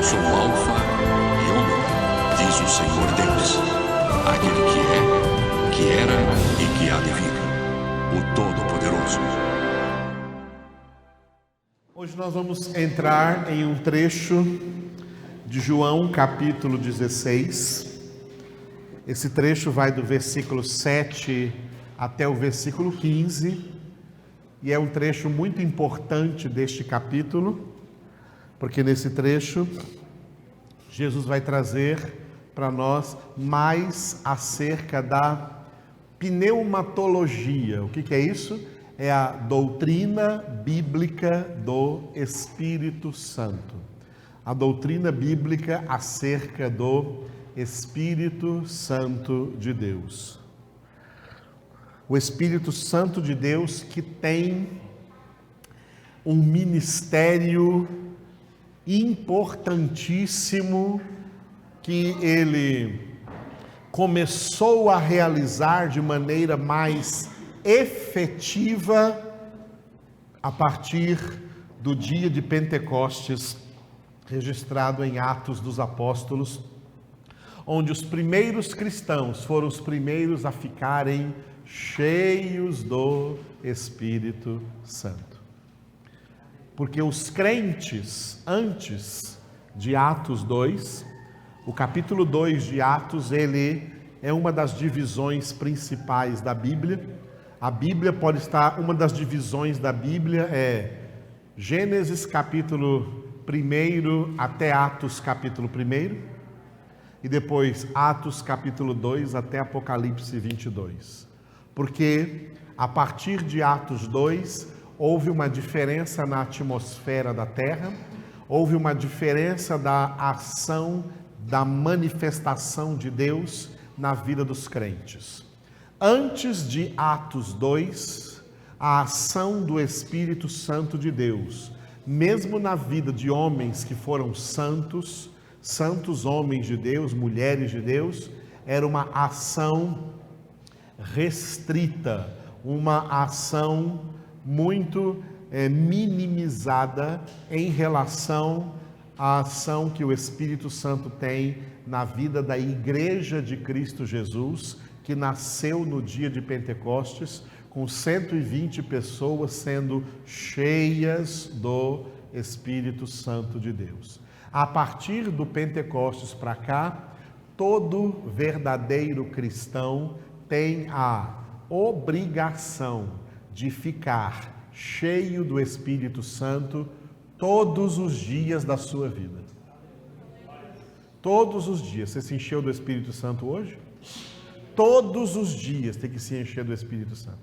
sou o Alfa e Ômega, diz o Senhor Deus, aquele que é, que era e que há de vir, o Todo-Poderoso. Hoje nós vamos entrar em um trecho de João, capítulo 16. Esse trecho vai do versículo 7 até o versículo 15, e é um trecho muito importante deste capítulo, porque nesse trecho Jesus vai trazer para nós mais acerca da pneumatologia. O que é isso? É a doutrina bíblica do Espírito Santo. A doutrina bíblica acerca do Espírito Santo de Deus. O Espírito Santo de Deus que tem um ministério importantíssimo que ele começou a realizar de maneira mais efetiva a partir do dia de Pentecostes, registrado em Atos dos Apóstolos, onde os primeiros cristãos foram os primeiros a ficarem cheios do Espírito Santo. Porque os crentes, antes de Atos 2, o capítulo 2 de Atos, ele é uma das divisões principais da Bíblia. A Bíblia pode estar, uma das divisões da Bíblia é Gênesis capítulo 1 até Atos capítulo 1, e depois Atos capítulo 2 até Apocalipse 22. Porque a partir de Atos 2, houve uma diferença na atmosfera da terra, houve uma diferença da ação, da manifestação de Deus na vida dos crentes. Antes de Atos 2, a ação do Espírito Santo de Deus, mesmo na vida de homens que foram santos, santos homens de Deus, mulheres de Deus, era uma ação restrita, uma ação muito minimizada em relação à ação que o Espírito Santo tem na vida da Igreja de Cristo Jesus, que nasceu no dia de Pentecostes, com 120 pessoas sendo cheias do Espírito Santo de Deus. A partir do Pentecostes para cá, todo verdadeiro cristão tem a obrigação de ficar cheio do Espírito Santo todos os dias da sua vida. Todos os dias. Você se encheu do Espírito Santo hoje? Todos os dias tem que se encher do Espírito Santo.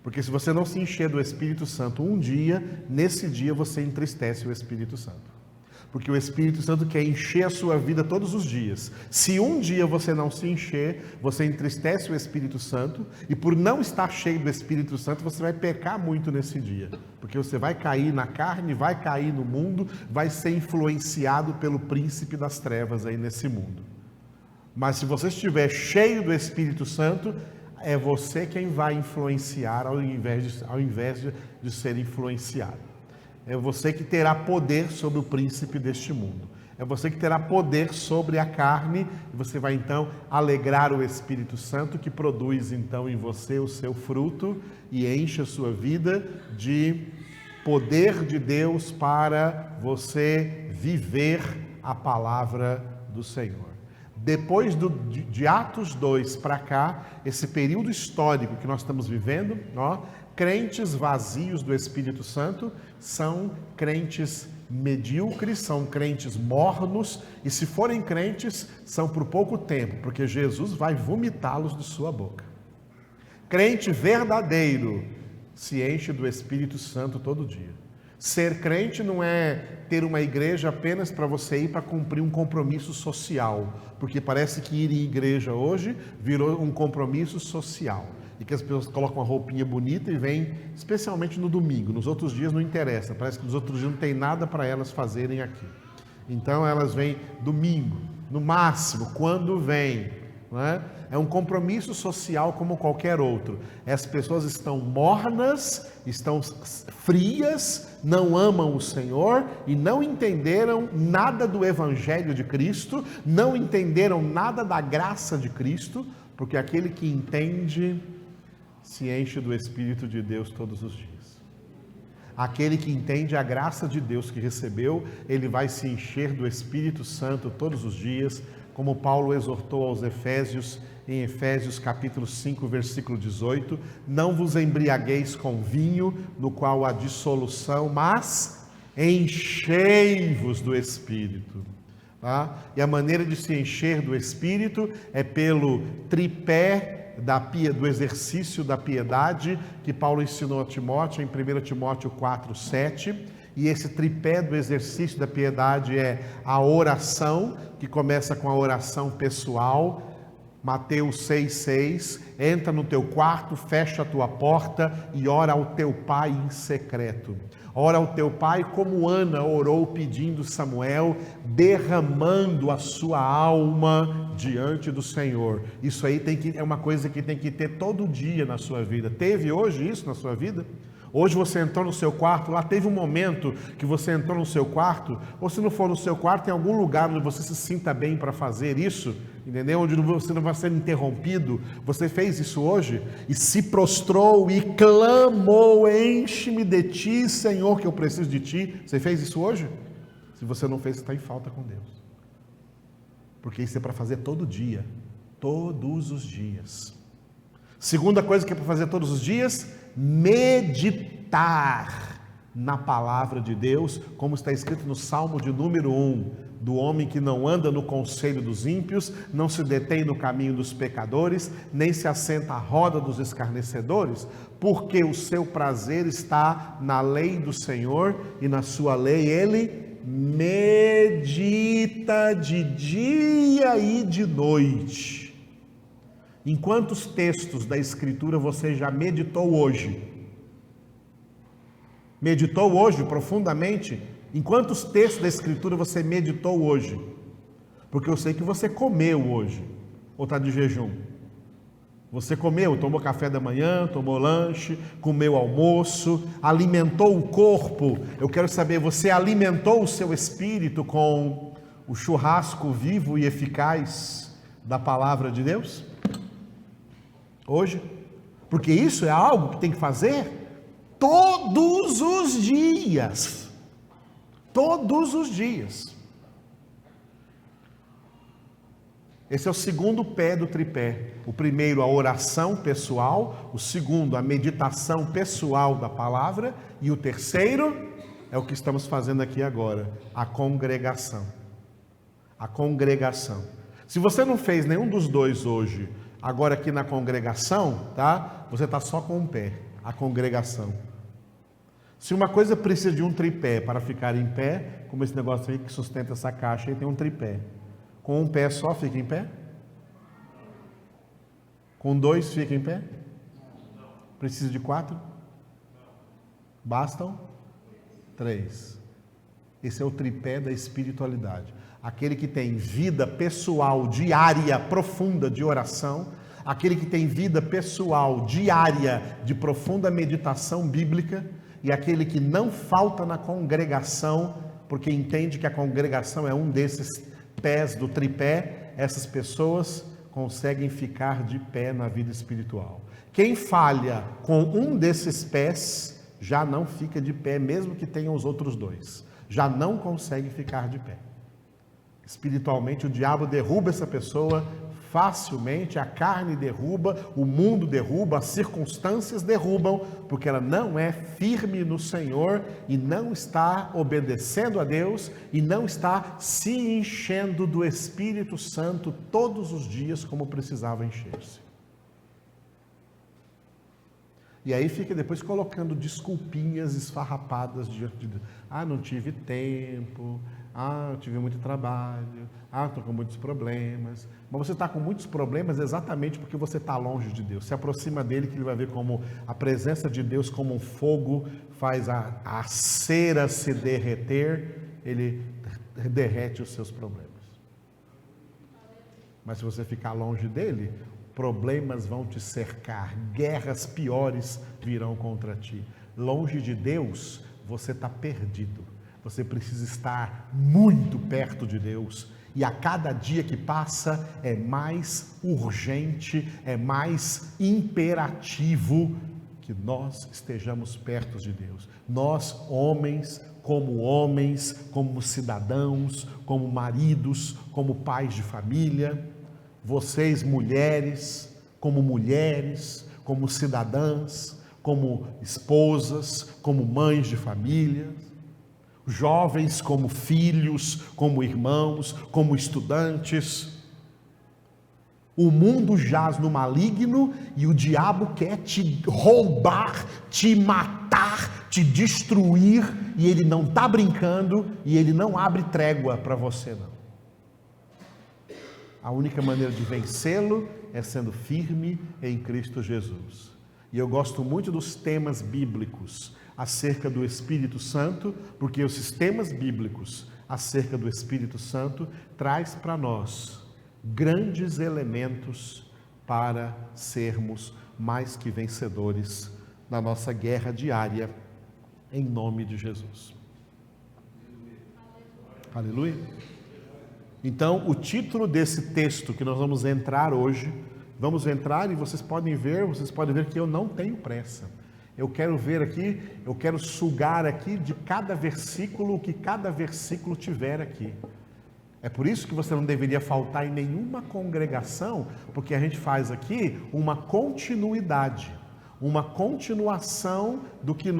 Porque se você não se encher do Espírito Santo um dia, nesse dia você entristece o Espírito Santo. Porque o Espírito Santo quer encher a sua vida todos os dias. Se um dia você não se encher, você entristece o Espírito Santo, e por não estar cheio do Espírito Santo, você vai pecar muito nesse dia. Porque você vai cair na carne, vai cair no mundo, vai ser influenciado pelo príncipe das trevas aí nesse mundo. Mas se você estiver cheio do Espírito Santo, é você quem vai influenciar ao invés de ser influenciado. É você que terá poder sobre o príncipe deste mundo. É você que terá poder sobre a carne, e você vai então alegrar o Espírito Santo, que produz então em você o seu fruto e enche a sua vida de poder de Deus para você viver a palavra do Senhor. Depois de Atos 2 para cá, esse período histórico que nós estamos vivendo, crentes vazios do Espírito Santo são crentes medíocres, são crentes mornos, e se forem crentes, são por pouco tempo, porque Jesus vai vomitá-los de sua boca. Crente verdadeiro se enche do Espírito Santo todo dia. Ser crente não é ter uma igreja apenas para você ir para cumprir um compromisso social, porque parece que ir em igreja hoje virou um compromisso social, e que as pessoas colocam uma roupinha bonita e vêm especialmente no domingo. Nos outros dias não interessa, parece que nos outros dias não tem nada para elas fazerem aqui. Então elas vêm domingo, no máximo, quando vêm, não é? É um compromisso social como qualquer outro. As pessoas estão mornas, estão frias, não amam o Senhor e não entenderam nada do Evangelho de Cristo, não entenderam nada da graça de Cristo, porque aquele que entende se enche do Espírito de Deus todos os dias. Aquele que entende a graça de Deus que recebeu, ele vai se encher do Espírito Santo todos os dias, como Paulo exortou aos Efésios, em Efésios capítulo 5, versículo 18, não vos embriagueis com vinho, no qual há dissolução, mas enchei-vos do Espírito. Tá? E a maneira de se encher do Espírito é pelo tripé do exercício da piedade, que Paulo ensinou a Timóteo, em 1 Timóteo 4, 7, e esse tripé do exercício da piedade é a oração, que começa com a oração pessoal, Mateus 6,6, entra no teu quarto, fecha a tua porta e ora ao teu pai em secreto. Ora ao teu pai como Ana orou pedindo Samuel, derramando a sua alma diante do Senhor. Isso aí é uma coisa que tem que ter todo dia na sua vida. Teve hoje isso na sua vida? Hoje você entrou no seu quarto, lá teve um momento que você entrou no seu quarto, ou se não for no seu quarto, em algum lugar onde você se sinta bem para fazer isso, entendeu? Onde você não vai ser interrompido. Você fez isso hoje e se prostrou e clamou: enche-me de ti, Senhor, que eu preciso de ti. Você fez isso hoje? Se você não fez, você está em falta com Deus. Porque isso é para fazer todo dia, todos os dias. Segunda coisa que é para fazer todos os dias: meditar na palavra de Deus, como está escrito no Salmo de número 1, do homem que não anda no conselho dos ímpios, não se detém no caminho dos pecadores, nem se assenta à roda dos escarnecedores, porque o seu prazer está na lei do Senhor, e na sua lei ele medita de dia e de noite. Em quantos textos da Escritura você já meditou hoje? Meditou hoje profundamente? Em quantos textos da Escritura você meditou hoje? Porque eu sei que você comeu hoje, ou está de jejum. Você comeu, tomou café da manhã, tomou lanche, comeu almoço, alimentou o corpo. Eu quero saber, você alimentou o seu espírito com o churrasco vivo e eficaz da palavra de Deus? Hoje? Porque isso é algo que tem que fazer todos os dias. Todos os dias. Esse é o segundo pé do tripé. O primeiro, a oração pessoal. O segundo, a meditação pessoal da palavra. E o terceiro é o que estamos fazendo aqui agora, a congregação. A congregação. Se você não fez nenhum dos dois hoje, agora aqui na congregação, tá? Você está só com um pé, a congregação. Se uma coisa precisa de um tripé para ficar em pé, como esse negócio aí que sustenta essa caixa aí, tem um tripé. Com um pé só fica em pé? Com dois fica em pé? Precisa de 4? Bastam 3. Esse é o tripé da espiritualidade. Aquele que tem vida pessoal diária profunda de oração, aquele que tem vida pessoal diária de profunda meditação bíblica, e aquele que não falta na congregação, porque entende que a congregação é um desses pés do tripé. Essas pessoas conseguem ficar de pé na vida espiritual. Quem falha com um desses pés já não fica de pé, mesmo que tenha os outros dois, já não consegue ficar de pé. Espiritualmente, o diabo derruba essa pessoa facilmente, a carne derruba, o mundo derruba, as circunstâncias derrubam, porque ela não é firme no Senhor e não está obedecendo a Deus e não está se enchendo do Espírito Santo todos os dias como precisava encher-se. E aí fica depois colocando desculpinhas esfarrapadas diante de Deus. Não tive tempo. Eu tive muito trabalho. Estou com muitos problemas. Mas você está com muitos problemas exatamente porque você está longe de Deus. Se aproxima dele, que ele vai ver como a presença de Deus, como um fogo, faz a cera se derreter. Ele derrete os seus problemas. Mas se você ficar longe dele, problemas vão te cercar, guerras piores virão contra ti. Longe de Deus, você está perdido. Você precisa estar muito perto de Deus. E a cada dia que passa é mais urgente, é mais imperativo que nós estejamos perto de Deus. Nós, homens, como cidadãos, como maridos, como pais de família. Vocês, mulheres, como cidadãs, como esposas, como mães de família. Jovens como filhos, como irmãos, como estudantes. O mundo jaz no maligno e o diabo quer te roubar, te matar, te destruir, e ele não está brincando e ele não abre trégua para você, não. A única maneira de vencê-lo é sendo firme em Cristo Jesus. E eu gosto muito dos temas bíblicos acerca do Espírito Santo, porque os sistemas bíblicos acerca do Espírito Santo traz para nós grandes elementos para sermos mais que vencedores na nossa guerra diária, em nome de Jesus. Aleluia. Então, o título desse texto que nós vamos entrar hoje, vamos entrar e vocês podem ver que eu não tenho pressa. Eu quero ver aqui, eu quero sugar aqui de cada versículo o que cada versículo tiver aqui. É por isso que você não deveria faltar em nenhuma congregação, porque a gente faz aqui uma continuidade, uma continuação do que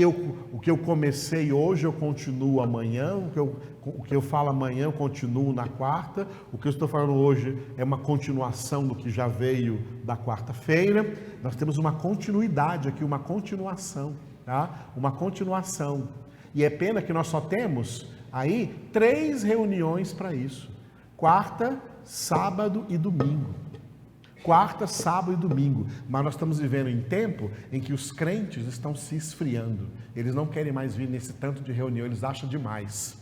o que eu comecei hoje eu continuo amanhã, o que eu falo amanhã eu continuo na quarta, o que eu estou falando hoje é uma continuação do que já veio da quarta-feira. Nós temos uma continuidade aqui, uma continuação, tá? Uma continuação. E é pena que nós só temos aí 3 reuniões para isso: quarta, sábado e domingo. Quarta, sábado e domingo. Mas nós estamos vivendo em tempo em que os crentes estão se esfriando. Eles não querem mais vir nesse tanto de reunião, eles acham demais.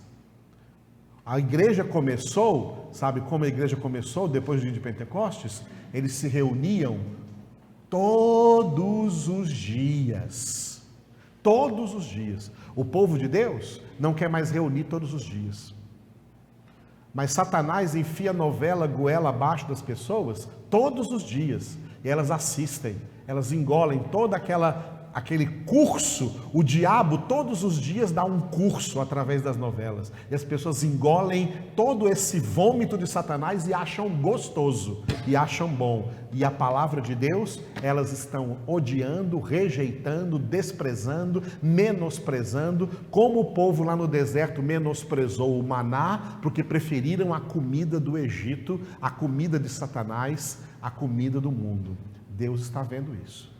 A igreja começou, sabe como a igreja começou depois do dia de Pentecostes? Eles se reuniam todos os dias. Todos os dias. O povo de Deus não quer mais reunir todos os dias. Mas Satanás enfia novela goela abaixo das pessoas todos os dias. E elas assistem, elas engolem todo aquele curso. O diabo todos os dias dá um curso através das novelas. E as pessoas engolem todo esse vômito de Satanás e acham gostoso, e acham bom. E a palavra de Deus, elas estão odiando, rejeitando, desprezando, menosprezando, como o povo lá no deserto menosprezou o maná, porque preferiram a comida do Egito, a comida de Satanás, a comida do mundo. Deus está vendo isso.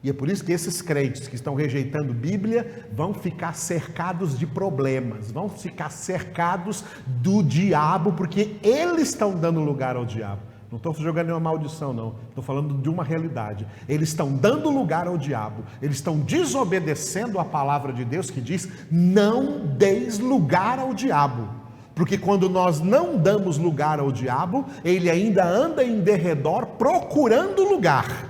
E é por isso que esses crentes que estão rejeitando Bíblia vão ficar cercados de problemas, vão ficar cercados do diabo, porque eles estão dando lugar ao diabo. Não estou jogando nenhuma maldição, não. Estou falando de uma realidade. Eles estão dando lugar ao diabo. Eles estão desobedecendo a palavra de Deus que diz: não deis lugar ao diabo. Porque quando nós não damos lugar ao diabo, ele ainda anda em derredor procurando lugar.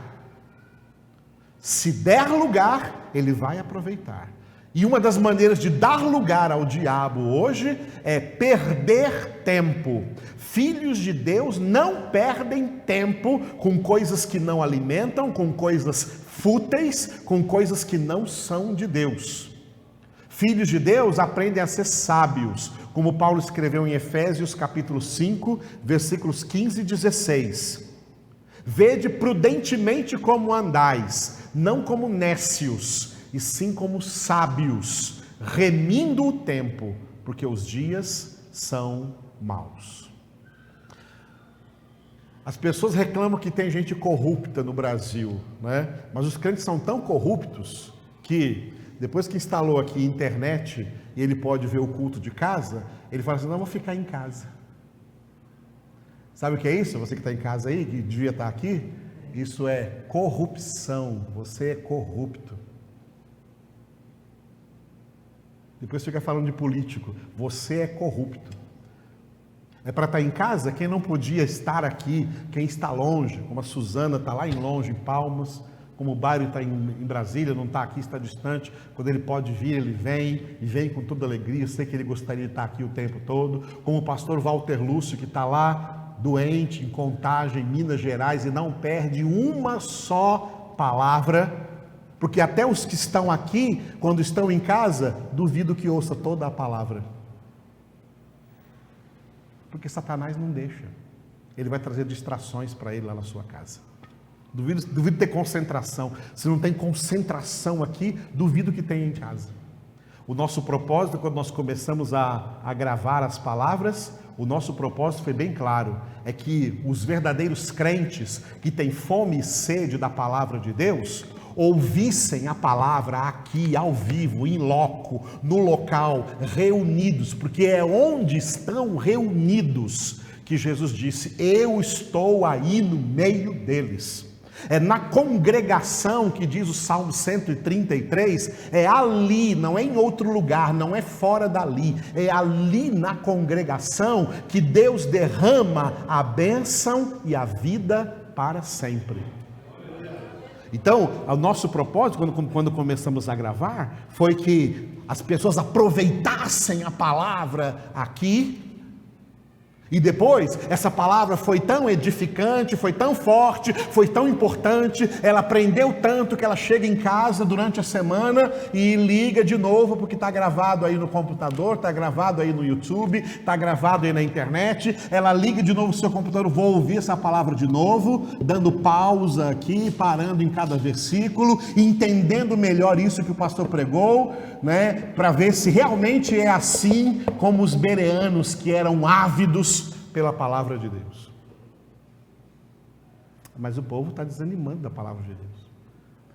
Se der lugar, ele vai aproveitar. E uma das maneiras de dar lugar ao diabo hoje é perder tempo. Filhos de Deus não perdem tempo com coisas que não alimentam, com coisas fúteis, com coisas que não são de Deus. Filhos de Deus aprendem a ser sábios, como Paulo escreveu em Efésios capítulo 5, versículos 15 e 16. Vede prudentemente como andais, não como nécios, e sim como sábios, remindo o tempo, porque os dias são maus. As pessoas reclamam que tem gente corrupta no Brasil, né? Mas os crentes são tão corruptos que, depois que instalou aqui internet e ele pode ver o culto de casa, ele fala assim: não, vou ficar em casa. Sabe o que é isso? Você que está em casa aí, que devia estar aqui, isso é corrupção. Você é corrupto. Depois fica falando de político. Você é corrupto. É para estar em casa. Quem não podia estar aqui, quem está longe, como a Suzana está lá em longe, em Palmas, como o Bairro está em Brasília, não está aqui, está distante. Quando ele pode vir, ele vem, e vem com toda alegria. Eu sei que ele gostaria de estar aqui o tempo todo. Como o pastor Walter Lúcio, que está lá, doente, em Contagem, em Minas Gerais, e não perde uma só palavra, porque até os que estão aqui, quando estão em casa, duvido que ouça toda a palavra. Porque Satanás não deixa. Ele vai trazer distrações para ele lá na sua casa. Duvido ter concentração. Se não tem concentração aqui, duvido que tenha em casa. O nosso propósito, quando nós começamos a gravar as palavras, o nosso propósito foi bem claro. É que os verdadeiros crentes que têm fome e sede da palavra de Deus, ouvissem a palavra aqui, ao vivo, em loco, no local, reunidos, porque é onde estão reunidos que Jesus disse: eu estou aí no meio deles. É na congregação que diz o Salmo 133, é ali, não é em outro lugar, não é fora dali, é ali na congregação que Deus derrama a bênção e a vida para sempre. Então, o nosso propósito, quando começamos a gravar, foi que as pessoas aproveitassem a palavra aqui. E depois, essa palavra foi tão edificante, foi tão forte, foi tão importante, ela aprendeu tanto que ela chega em casa durante a semana e liga de novo, porque está gravado aí no computador, está gravado aí no YouTube, está gravado aí na internet. Ela liga de novo o seu computador: vou ouvir essa palavra de novo, dando pausa aqui, parando em cada versículo, entendendo melhor isso que o pastor pregou, né, para ver se realmente é assim como os bereanos, que eram ávidos pela palavra de Deus. Mas o povo está desanimando da palavra de Deus.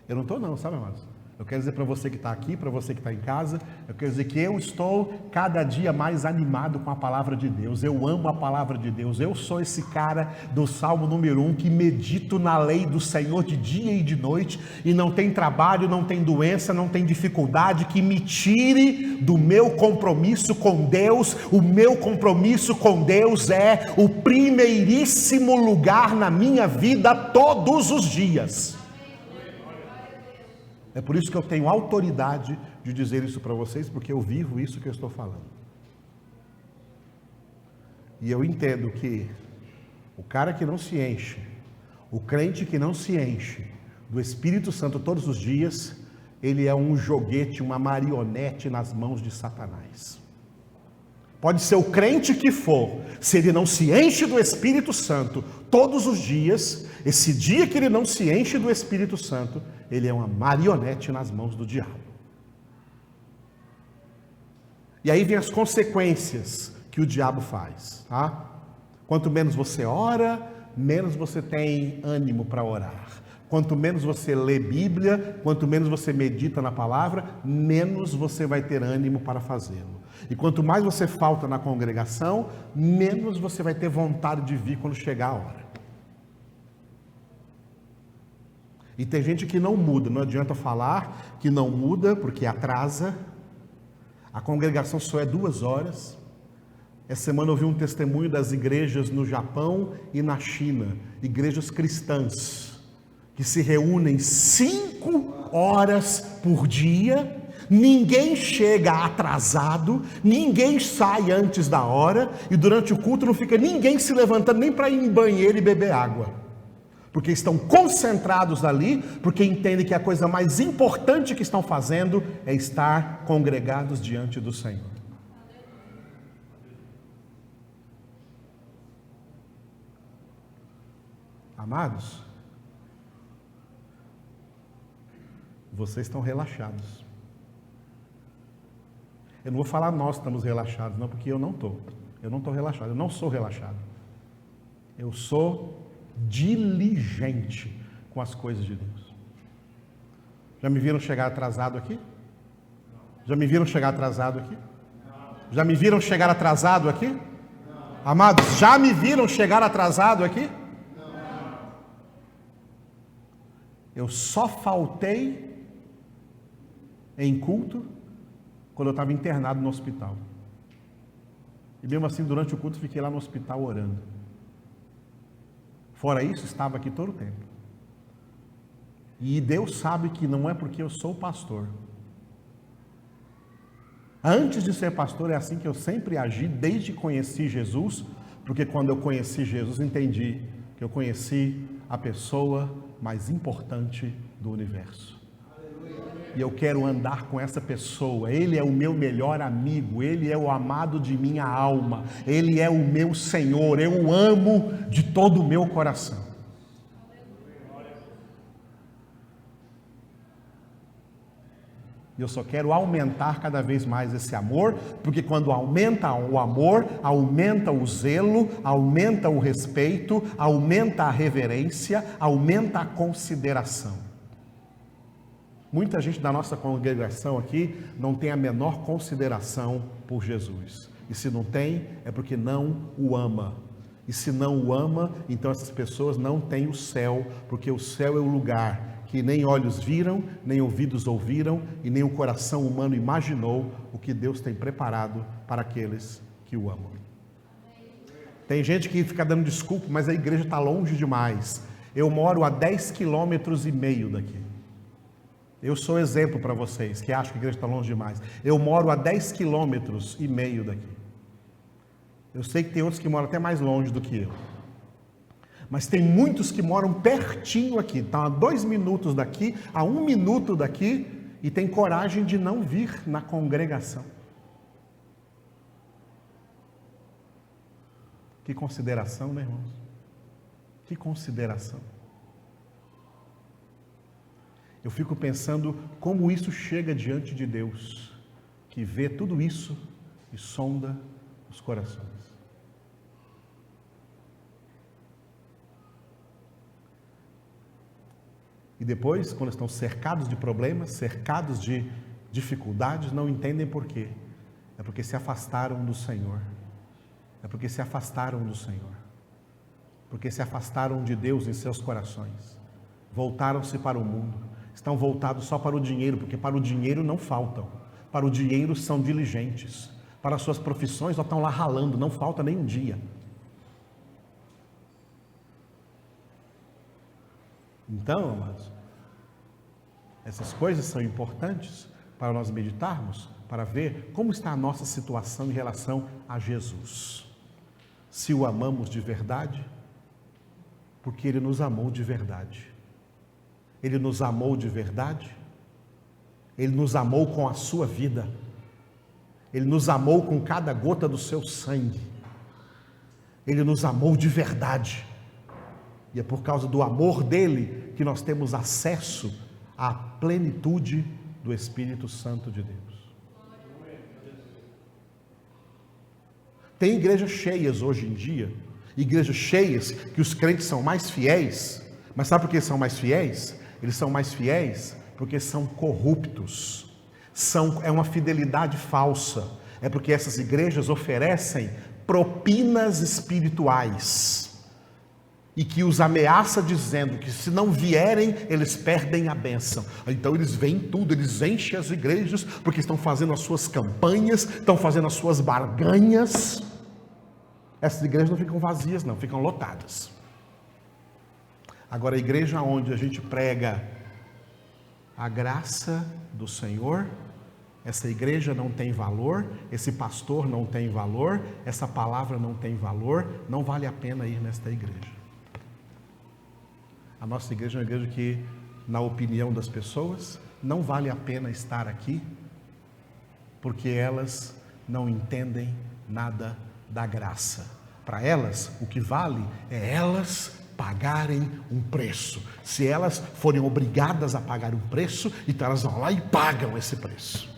Eu não estou não, sabe, amados? Eu quero dizer para você que está aqui, para você que está em casa, eu quero dizer que eu estou cada dia mais animado com a palavra de Deus. Eu amo a palavra de Deus. Eu sou esse cara do Salmo número 1 que medito na lei do Senhor de dia e de noite, e não tem trabalho, não tem doença, não tem dificuldade que me tire do meu compromisso com Deus. O meu compromisso com Deus é o primeiríssimo lugar na minha vida todos os dias. É por isso que eu tenho autoridade de dizer isso para vocês, porque eu vivo isso que eu estou falando. E eu entendo que o cara que não se enche, o crente que não se enche do Espírito Santo todos os dias, ele é um joguete, uma marionete nas mãos de Satanás. Pode ser o crente que for, se ele não se enche do Espírito Santo todos os dias, esse dia que ele não se enche do Espírito Santo, ele é uma marionete nas mãos do diabo. E aí vem as consequências que o diabo faz, tá? Quanto menos você ora, menos você tem ânimo para orar. Quanto menos você lê Bíblia, quanto menos você medita na palavra, menos você vai ter ânimo para fazê-lo. E quanto mais você falta na congregação, menos você vai ter vontade de vir quando chegar a hora. E tem gente que não muda, não adianta falar que não muda, porque atrasa. A congregação só é 2 horas. Essa semana eu vi um testemunho das igrejas no Japão e na China, igrejas cristãs, que se reúnem 5 horas por dia, ninguém chega atrasado, ninguém sai antes da hora, e durante o culto não fica ninguém se levantando nem para ir em banheiro e beber água. Porque estão concentrados ali, porque entendem que a coisa mais importante que estão fazendo é estar congregados diante do Senhor. Amados, vocês estão relaxados. Eu não vou falar nós estamos relaxados, não, porque eu não estou. Eu não estou relaxado, eu não sou relaxado. Eu sou diligente com as coisas de Deus. Já me viram chegar atrasado aqui? Já me viram chegar atrasado aqui? Já me viram chegar atrasado aqui? Amados, já me viram chegar atrasado aqui? Eu só faltei em culto quando eu estava internado no hospital. E mesmo assim, durante o culto, fiquei lá no hospital orando. Fora isso, estava aqui todo o tempo. E Deus sabe que não é porque eu sou pastor. Antes de ser pastor, é assim que eu sempre agi, desde que conheci Jesus, porque quando eu conheci Jesus, entendi que eu conheci a pessoa mais importante do universo. E eu quero andar com essa pessoa. Ele é o meu melhor amigo, Ele é o amado de minha alma, Ele é o meu Senhor, eu o amo de todo o meu coração. E eu só quero aumentar cada vez mais esse amor, porque quando aumenta o amor, aumenta o zelo, aumenta o respeito, aumenta a reverência, aumenta a consideração. Muita gente da nossa congregação aqui não tem a menor consideração por Jesus. E se não tem, é porque não o ama. E se não o ama, então essas pessoas não têm o céu, porque o céu é o lugar que nem olhos viram, nem ouvidos ouviram, e nem o coração humano imaginou o que Deus tem preparado para aqueles que o amam. Tem gente que fica dando desculpa, mas a igreja está longe demais. Eu moro a 10,5 km daqui. Eu sou exemplo para vocês que acham que a igreja está longe demais. Eu moro a 10,5 km daqui. Eu sei que tem outros que moram até mais longe do que eu. Mas tem muitos que moram pertinho aqui. Estão a 2 minutos daqui, a 1 minuto daqui, e tem coragem de não vir na congregação. Que consideração, né, irmãos? Que consideração. Eu fico pensando como isso chega diante de Deus, que vê tudo isso e sonda os corações. E depois, quando estão cercados de problemas, cercados de dificuldades, não entendem por quê. É porque se afastaram do Senhor. É porque se afastaram do Senhor. Porque se afastaram de Deus em seus corações. Voltaram-se para o mundo. Estão voltados só para o dinheiro, porque para o dinheiro não faltam. Para o dinheiro são diligentes. Para as suas profissões só estão lá ralando, não falta nem um dia. Então, amados, essas coisas são importantes para nós meditarmos, para ver como está a nossa situação em relação a Jesus. Se o amamos de verdade, porque Ele nos amou de verdade. Ele nos amou de verdade. Ele nos amou com a sua vida. Ele nos amou com cada gota do seu sangue. Ele nos amou de verdade. E é por causa do amor dele que nós temos acesso à plenitude do Espírito Santo de Deus. Tem igrejas cheias hoje em dia, igrejas cheias que os crentes são mais fiéis, mas sabe por que são mais fiéis? Eles são mais fiéis porque são corruptos, é uma fidelidade falsa, é porque essas igrejas oferecem propinas espirituais, e que os ameaça dizendo que se não vierem, eles perdem a bênção. Então eles veem tudo, eles enchem as igrejas, porque estão fazendo as suas campanhas, estão fazendo as suas barganhas. Essas igrejas não ficam vazias não, ficam lotadas. Agora a igreja onde a gente prega a graça do Senhor, essa igreja não tem valor, esse pastor não tem valor, essa palavra não tem valor, não vale a pena ir nesta igreja. A nossa igreja é uma igreja que, na opinião das pessoas, não vale a pena estar aqui, porque elas não entendem nada da graça. Para elas, o que vale é elas pagarem um preço. Se elas forem obrigadas a pagar um preço, então elas vão lá e pagam esse preço.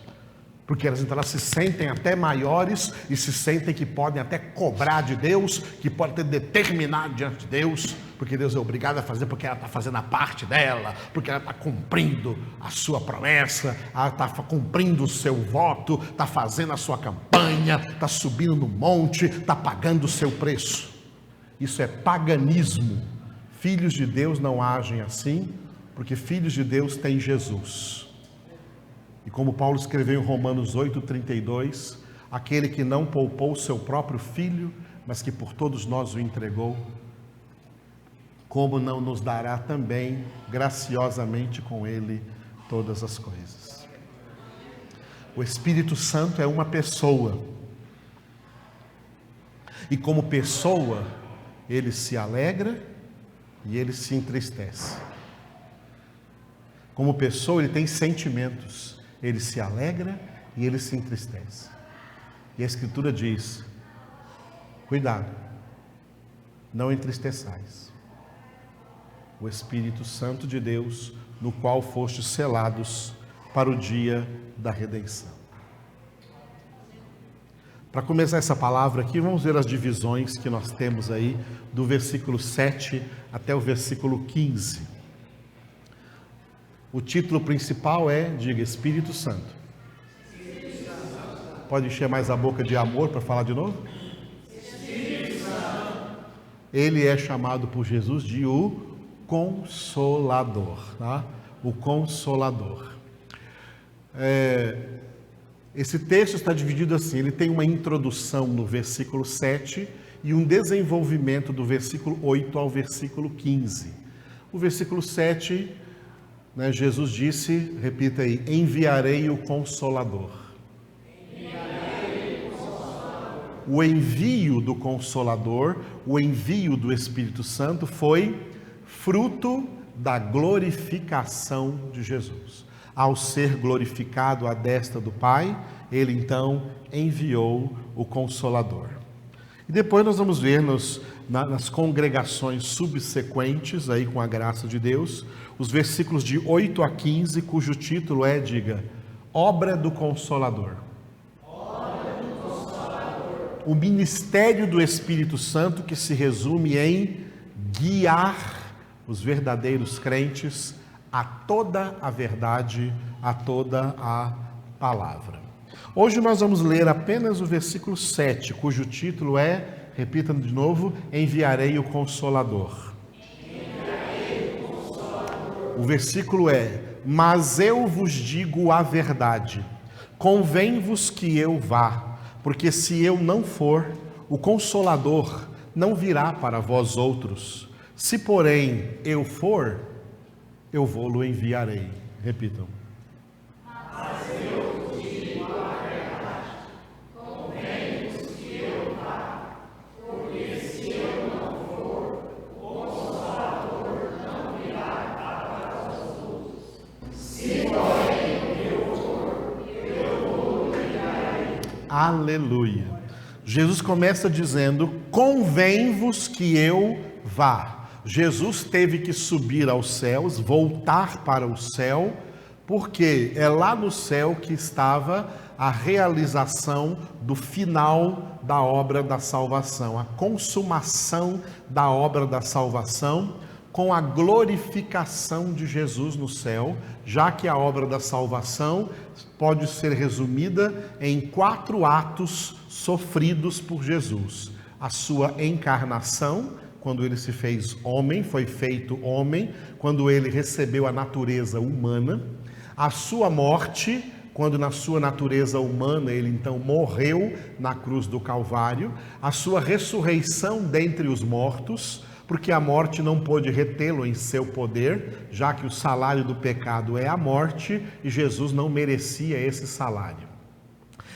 Porque elas se sentem até maiores e se sentem que podem até cobrar de Deus, que podem até determinar diante de Deus, porque Deus é obrigado a fazer, porque ela está fazendo a parte dela, porque ela está cumprindo a sua promessa, ela está cumprindo o seu voto, está fazendo a sua campanha, está subindo no monte, está pagando o seu preço. Isso é paganismo. Filhos de Deus não agem assim, porque filhos de Deus têm Jesus. E como Paulo escreveu em Romanos 8:32, aquele que não poupou o seu próprio filho, mas que por todos nós o entregou, como não nos dará também graciosamente com ele todas as coisas? O Espírito Santo é uma pessoa, e como pessoa, ele se alegra e ele se entristece. Como pessoa, ele tem sentimentos, ele se alegra e ele se entristece. E a Escritura diz: cuidado, não entristeçais o Espírito Santo de Deus, no qual fostes selados para o dia da redenção. Para começar essa palavra aqui, vamos ver as divisões que nós temos aí, do versículo 7 até o versículo 15. O título principal é, diga, Espírito Santo. Pode encher mais a boca de amor para falar de novo? Espírito Santo. Ele é chamado por Jesus de o Consolador, tá? O Consolador. Esse texto está dividido assim, ele tem uma introdução no versículo 7 e um desenvolvimento do versículo 8 ao versículo 15. O versículo 7, Jesus disse, repita aí, enviarei o Consolador. O envio do Consolador, o envio do Espírito Santo foi fruto da glorificação de Jesus. Ao ser glorificado à destra do Pai, ele então enviou o Consolador. E depois nós vamos ver nas congregações subsequentes, aí com a graça de Deus, os versículos de 8 a 15, cujo título é, diga, Obra do Consolador. O ministério do Espírito Santo, que se resume em guiar os verdadeiros crentes a toda a verdade, a toda a palavra. Hoje nós vamos ler apenas o versículo 7, cujo título é, repita de novo, enviarei o Consolador. O versículo é, mas eu vos digo a verdade, convém-vos que eu vá, porque se eu não for, o Consolador não virá para vós outros. Se, porém, eu for, eu vou-lo enviarei. Repitam. Mas eu vos digo a verdade, convém-vos que eu vá, porque se eu não for, o Consolador não virá para vós outros. Se, porém, eu for, eu vou-lo enviarei. Aleluia. Jesus começa dizendo, convém-vos que eu vá. Jesus teve que subir aos céus, voltar para o céu, porque é lá no céu que estava a realização do final da obra da salvação, a consumação da obra da salvação, com a glorificação de Jesus no céu, já que a obra da salvação pode ser resumida em 4 atos sofridos por Jesus: a sua encarnação, quando ele se fez homem, foi feito homem, quando ele recebeu a natureza humana, a sua morte, quando na sua natureza humana ele então morreu na cruz do Calvário, a sua ressurreição dentre os mortos, porque a morte não pôde retê-lo em seu poder, já que o salário do pecado é a morte e Jesus não merecia esse salário.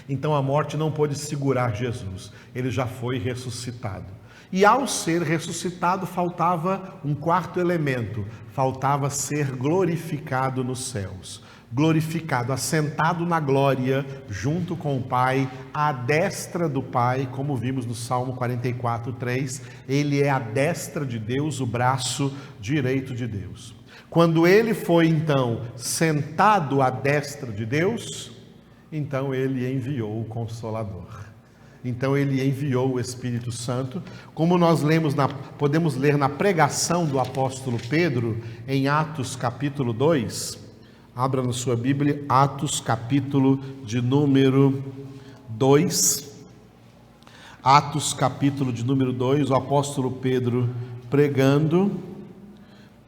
Então a morte não pôde segurar Jesus, ele já foi ressuscitado. E ao ser ressuscitado, faltava um 4º elemento, faltava ser glorificado nos céus. Glorificado, assentado na glória, junto com o Pai, à destra do Pai, como vimos no Salmo 44:3, ele é a destra de Deus, o braço direito de Deus. Quando ele foi então sentado à destra de Deus, então ele enviou o Consolador. Então ele enviou o Espírito Santo, como nós podemos ler na pregação do apóstolo Pedro, em Atos capítulo 2, abra na sua Bíblia, Atos capítulo de número 2, Atos capítulo de número 2, o apóstolo Pedro pregando,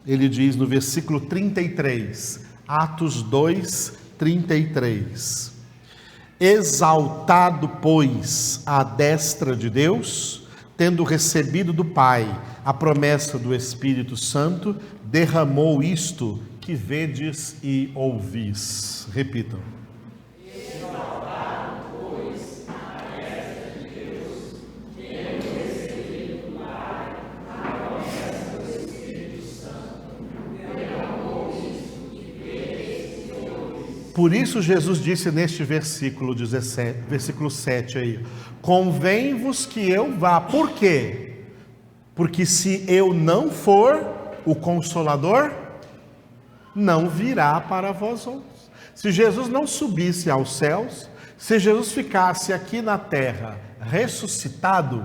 ele diz no versículo 33, Atos 2, 33, Exaltado, pois, à destra de Deus, tendo recebido do Pai a promessa do Espírito Santo, derramou isto que vedes e ouvis. Repitam. Exaltado, pois, à destra de Deus, tendo recebido do Pai a promessa do Espírito Santo, derramou isto que vedes e ouvis. Por isso Jesus disse neste versículo 17, versículo 7 aí: convém-vos que eu vá. Por quê? Porque se eu não for, o Consolador não virá para vós outros. Se Jesus não subisse aos céus, se Jesus ficasse aqui na terra ressuscitado,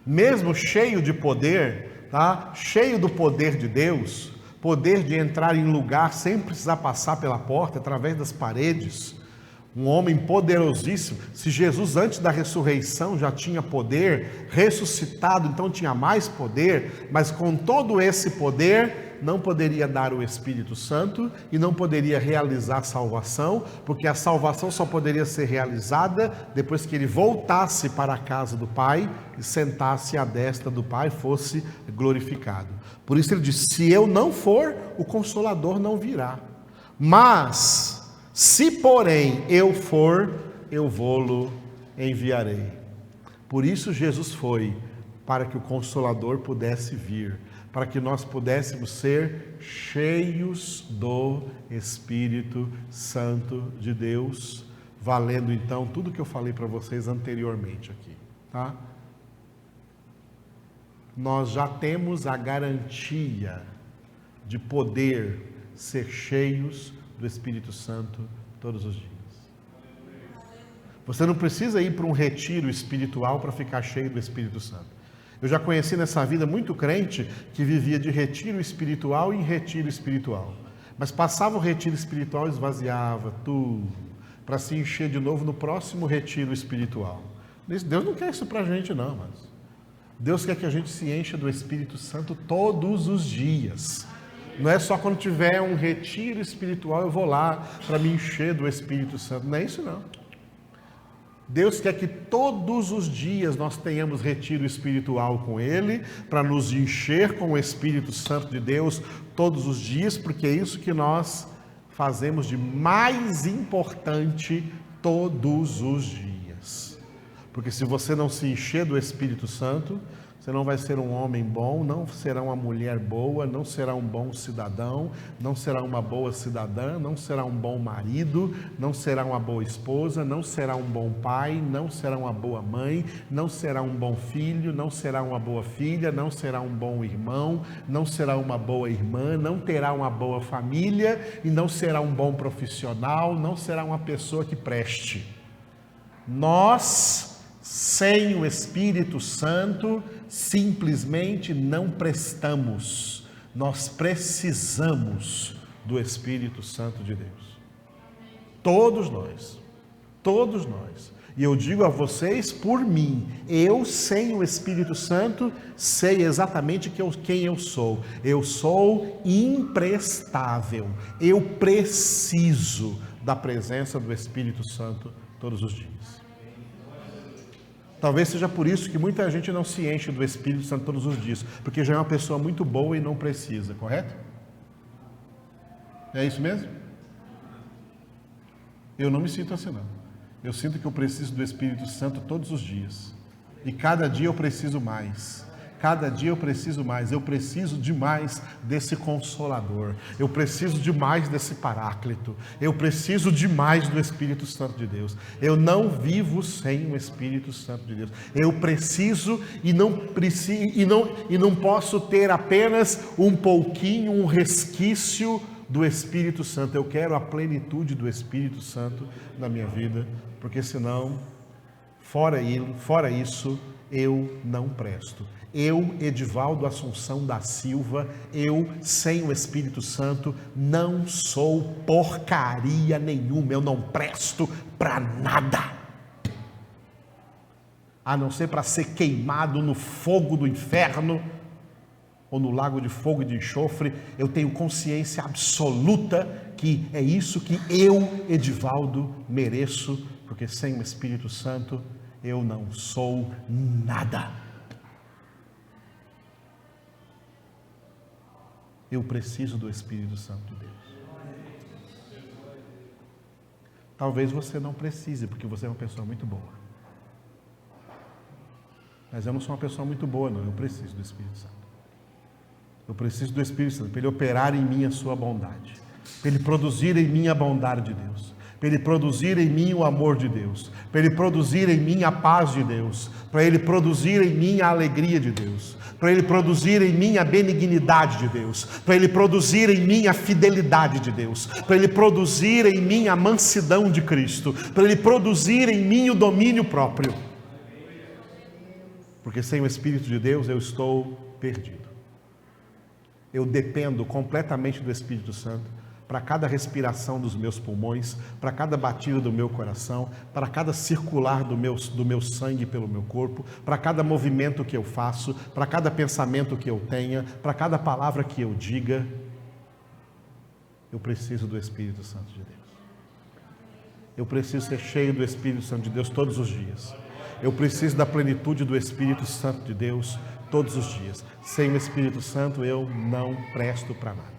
mesmo cheio de poder, tá? Cheio do poder de Deus, poder de entrar em lugar sem precisar passar pela porta, através das paredes, um homem poderosíssimo. Se Jesus antes da ressurreição já tinha poder, ressuscitado então tinha mais poder, mas com todo esse poder não poderia dar o Espírito Santo e não poderia realizar a salvação, porque a salvação só poderia ser realizada depois que ele voltasse para a casa do Pai e sentasse à destra do Pai, fosse glorificado. Por isso ele diz: se eu não for, o Consolador não virá. Mas se porém eu for, eu vou-lo enviarei. Por isso Jesus foi, para que o Consolador pudesse vir, para que nós pudéssemos ser cheios do Espírito Santo de Deus, valendo então tudo que eu falei para vocês anteriormente aqui, tá? Nós já temos a garantia de poder ser cheios do Espírito Santo todos os dias. Você não precisa ir para um retiro espiritual para ficar cheio do Espírito Santo. Eu já conheci nessa vida muito crente que vivia de retiro espiritual em retiro espiritual, mas passava o retiro espiritual e esvaziava tudo para se encher de novo no próximo retiro espiritual. Deus não quer isso para a gente não, mas Deus quer que a gente se encha do Espírito Santo todos os dias. Não é só quando tiver um retiro espiritual eu vou lá para me encher do Espírito Santo. Não é isso não. Deus quer que todos os dias nós tenhamos retiro espiritual com Ele, para nos encher com o Espírito Santo de Deus todos os dias, porque é isso que nós fazemos de mais importante todos os dias. Porque se você não se encher do Espírito Santo, você não vai ser um homem bom, não será uma mulher boa, não será um bom cidadão, não será uma boa cidadã, não será um bom marido, não será uma boa esposa, não será um bom pai, não será uma boa mãe, não será um bom filho, não será uma boa filha, não será um bom irmão, não será uma boa irmã, não terá uma boa família e não será um bom profissional, não será uma pessoa que preste. Nós, sem o Espírito Santo, simplesmente não prestamos. Nós precisamos do Espírito Santo de Deus. Todos nós. Todos nós. E eu digo a vocês por mim, eu sem o Espírito Santo sei exatamente quem eu sou. Eu sou imprestável. Eu preciso da presença do Espírito Santo todos os dias. Talvez seja por isso que muita gente não se enche do Espírito Santo todos os dias, porque já é uma pessoa muito boa e não precisa, correto? É isso mesmo? Eu não me sinto assim não. Eu sinto que eu preciso do Espírito Santo todos os dias. E cada dia eu preciso mais. Cada dia eu preciso mais. Eu preciso demais desse Consolador. Eu preciso demais desse Paráclito. Eu preciso demais do Espírito Santo de Deus. Eu não vivo sem o Espírito Santo de Deus. Eu preciso e não posso ter apenas um pouquinho, um resquício do Espírito Santo. Eu quero a plenitude do Espírito Santo na minha vida, porque senão, fora isso, eu não presto. Eu, Edivaldo Assunção da Silva, eu, sem o Espírito Santo, não sou porcaria nenhuma, eu não presto para nada. A não ser para ser queimado no fogo do inferno, ou no lago de fogo e de enxofre. Eu tenho consciência absoluta que é isso que eu, Edivaldo, mereço porque sem o Espírito Santo eu não sou nada. Eu preciso do Espírito Santo de Deus. Talvez você não precise, porque você é uma pessoa muito boa. Mas eu não sou uma pessoa muito boa, não. Eu preciso do Espírito Santo. Eu preciso do Espírito Santo para Ele operar em mim a sua bondade, para Ele produzir em mim a bondade de Deus, para Ele produzir em mim o amor de Deus, para Ele produzir em mim a paz de Deus, para Ele produzir em mim a alegria de Deus, para Ele produzir em mim a benignidade de Deus, para Ele produzir em mim a fidelidade de Deus, para Ele produzir em mim a mansidão de Cristo, para Ele produzir em mim o domínio próprio. Porque sem o Espírito de Deus eu estou perdido. Eu dependo completamente do Espírito Santo para cada respiração dos meus pulmões, para cada batida do meu coração, para cada circular do meu sangue pelo meu corpo, para cada movimento que eu faço, para cada pensamento que eu tenha, para cada palavra que eu diga. Eu preciso do Espírito Santo de Deus. Eu preciso ser cheio do Espírito Santo de Deus todos os dias. Eu preciso da plenitude do Espírito Santo de Deus todos os dias. Sem o Espírito Santo eu não presto para nada.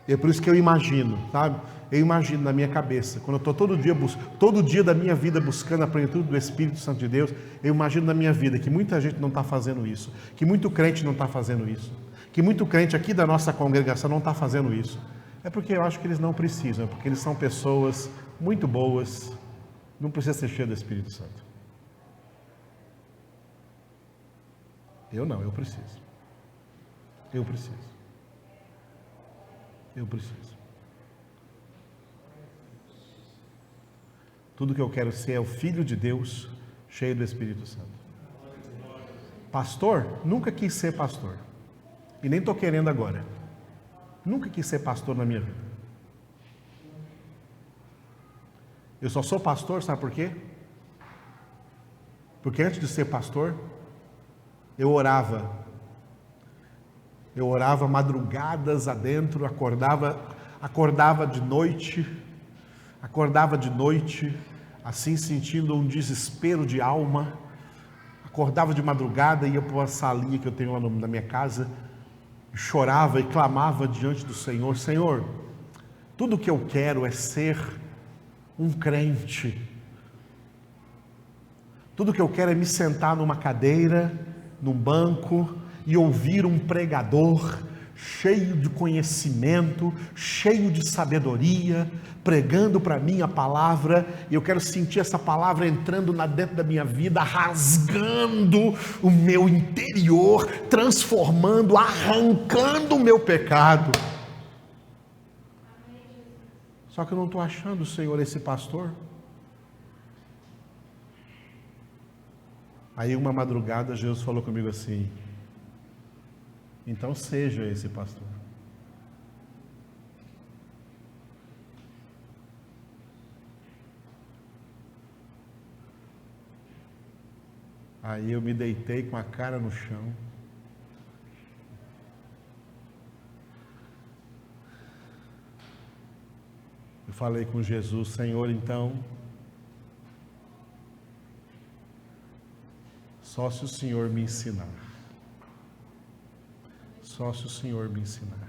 E é por isso que eu imagino, sabe? Eu imagino na minha cabeça, quando eu estou todo dia da minha vida buscando a plenitude do Espírito Santo de Deus, eu imagino na minha vida que muita gente não está fazendo isso, que muito crente não está fazendo isso, que muito crente aqui da nossa congregação não está fazendo isso. É porque eu acho que eles não precisam, é porque eles são pessoas muito boas, não precisa ser cheio do Espírito Santo. Eu não, eu preciso. Eu preciso. Eu preciso. Tudo que eu quero ser é o Filho de Deus, cheio do Espírito Santo. Pastor? Nunca quis ser pastor. E nem estou querendo agora. Nunca quis ser pastor na minha vida. Eu só sou pastor, sabe por quê? Porque antes de ser pastor, eu orava madrugadas adentro, acordava de noite, assim sentindo um desespero de alma, acordava de madrugada, ia para uma salinha que eu tenho lá na minha casa, chorava e clamava diante do Senhor: Senhor, tudo que eu quero é ser um crente, tudo que eu quero é me sentar numa cadeira, num banco e ouvir um pregador cheio de conhecimento, cheio de sabedoria, pregando para mim a palavra, e eu quero sentir essa palavra entrando dentro da minha vida, rasgando o meu interior, transformando, arrancando o meu pecado. Só que eu não estou achando, Senhor, esse pastor. Aí uma madrugada Jesus falou comigo assim: então seja esse pastor. Aí eu me deitei com a cara no chão. Eu falei com Jesus: Senhor, então, só se o Senhor me ensinar. Só se o Senhor me ensinar.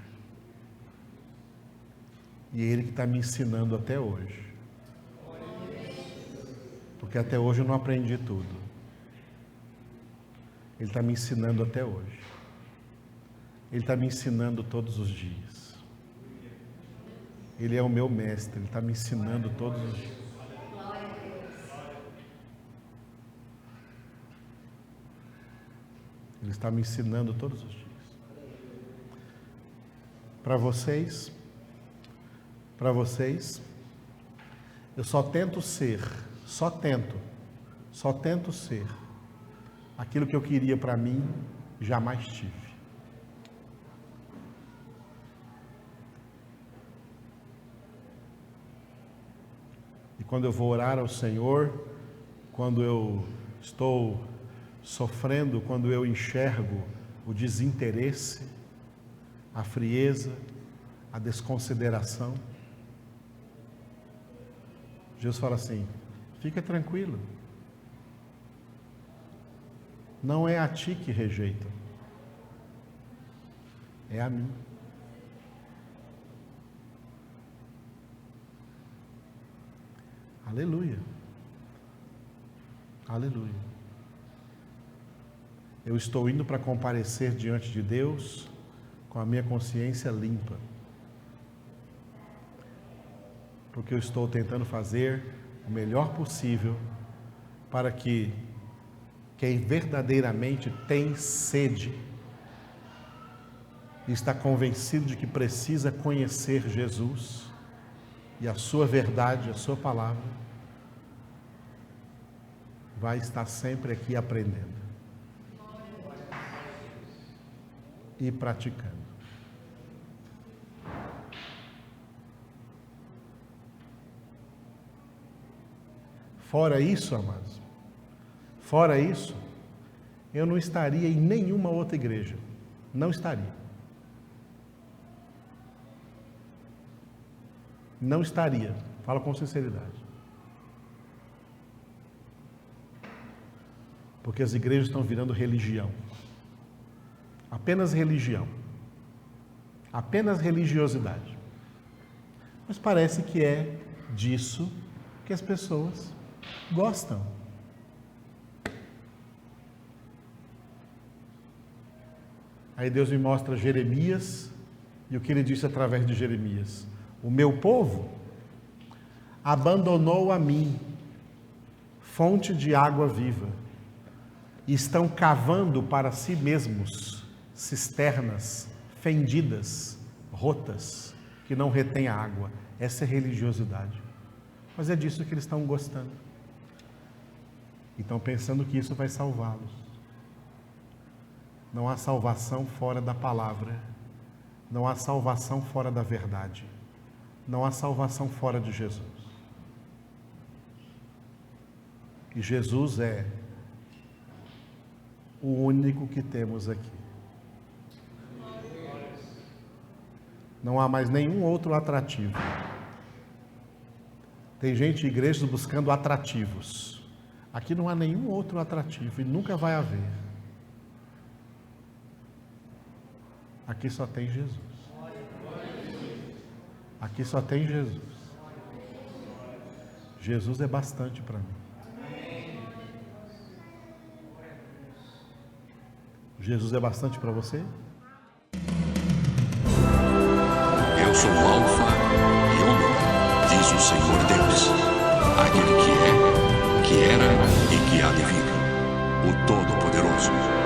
E Ele que está me ensinando até hoje. Porque até hoje eu não aprendi tudo. Ele está me ensinando até hoje. Ele está me ensinando todos os dias. Ele é o meu mestre, Ele está me ensinando todos os dias. Ele está me ensinando todos os dias. Para vocês, eu só tento ser aquilo que eu queria para mim, jamais tive. E quando eu vou orar ao Senhor, quando eu estou sofrendo, quando eu enxergo o desinteresse, a frieza, a desconsideração, Jesus fala assim: fica tranquilo. Não é a ti que rejeitam, é a mim. Aleluia. Aleluia. Eu estou indo para comparecer diante de Deus com a minha consciência limpa, porque eu estou tentando fazer o melhor possível para que quem verdadeiramente tem sede e está convencido de que precisa conhecer Jesus e a sua verdade, a sua palavra, vai estar sempre aqui aprendendo e praticando. Fora isso, amados, fora isso, eu não estaria em nenhuma outra igreja. Não estaria. Não estaria. Falo com sinceridade. Porque as igrejas estão virando religião. Apenas religião. Apenas religiosidade. Mas parece que é disso que as pessoas gostam. Aí Deus me mostra Jeremias e o que ele disse através de Jeremias: o meu povo abandonou a mim, fonte de água viva, e estão cavando para si mesmos cisternas fendidas, rotas, que não retêm a água. Essa é religiosidade. Mas é disso que eles estão gostando. E estão pensando que isso vai salvá-los. Não há salvação fora da palavra. Não há salvação fora da verdade. Não há salvação fora de Jesus. E Jesus é o único que temos aqui. Não há mais nenhum outro atrativo. Tem gente em igrejas buscando atrativos. Aqui não há nenhum outro atrativo e nunca vai haver. Aqui só tem Jesus. Aqui só tem Jesus. Jesus é bastante para mim. Jesus é bastante para você? Eu sou o Alfa e Ômega, diz o Senhor Deus, aquele que é, que era e que há de vir, o Todo-Poderoso.